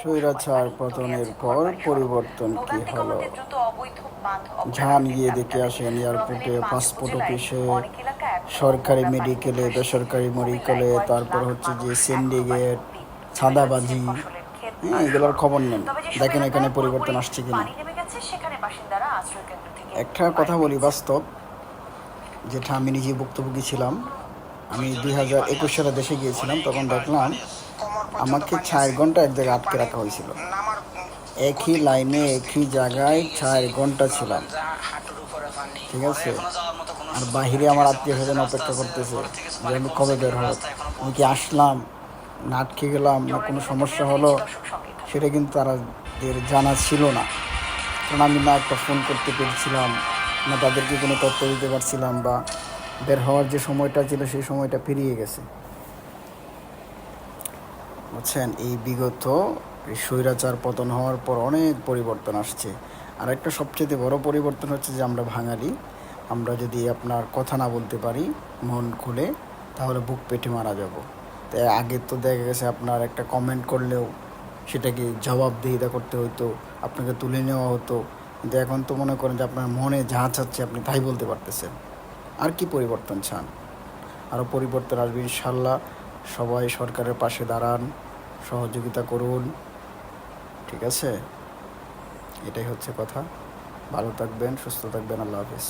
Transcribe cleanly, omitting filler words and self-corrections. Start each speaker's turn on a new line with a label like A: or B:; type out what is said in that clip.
A: স্বৈরাচার পতনের পর পরিবর্তন কি হলো? ঝান গিয়ে দেখে আসেন এয়ারপোর্টে, পাসপোর্ট অফিসে, সরকারি মেডিকেলে, বেসরকারি মেডিকেলে, তারপর হচ্ছে যে সিন্ডিকেট, ছাদাবাজি, হ্যাঁ, এগুলোর খবর নেন, দেখেন এখানে পরিবর্তন আসছে কিনা। একটা কথা বলি বাস্তব, যেটা আমি নিজে ভুক্তভোগী ছিলাম। আমি 2021 সালে দেশে গিয়েছিলাম, তখন দেখলাম আমাকে 4 ঘন্টা এক জায়গায় আটকে রাখা হয়েছিল। একই লাইনে একই জায়গায় 4 ঘন্টা ছিলাম, ঠিক আছে। আর বাহিরে আমার আত্মীয় স্বজন অপেক্ষা করতেছে যে আমি কবে বের হব। আমি কি আসলাম না আটকে গেলাম না কোনো সমস্যা হলো, সেটা কিন্তু তাদের জানা ছিল না। কারণ আমি না একটা ফোন করতে পেরেছিলাম, না তাদেরকে কোনো তথ্য দিতে পারছিলাম, বা বের হওয়ার যে সময়টা ছিল সেই সময়টা পেরিয়ে গেছে, বুঝছেন। এই বিগত এই স্বৈরাচার পতন হওয়ার পর অনেক পরিবর্তন আসছে। আর একটা সবচেয়ে বড় পরিবর্তন হচ্ছে যে আমরা বাঙালি, আমরা যদি আপনার কথা না বলতে পারি মন খুলে, তাহলে বুক পেটে মারা যাব। তাই আগে তো দেখা গেছে আপনার একটা কমেন্ট করলেও সেটাকে জবাবদিহিতা করতে হতো, আপনাকে তুলে নেওয়া হতো। কিন্তু এখন তো মনে করেন যে আপনার মনে যা চাচ্ছে আপনি তাই বলতে পারতেছেন। আর কি পরিবর্তন চান? আরও পরিবর্তন আসবে ইনশাল্লাহ। সবাই সরকারের পাশে দাঁড়ান, সহযোগিতা করুন, ঠিক আছে। এটাই হচ্ছে কথা। ভালো থাকবেন, সুস্থ থাকবেন, আল্লাহ হাফেজ।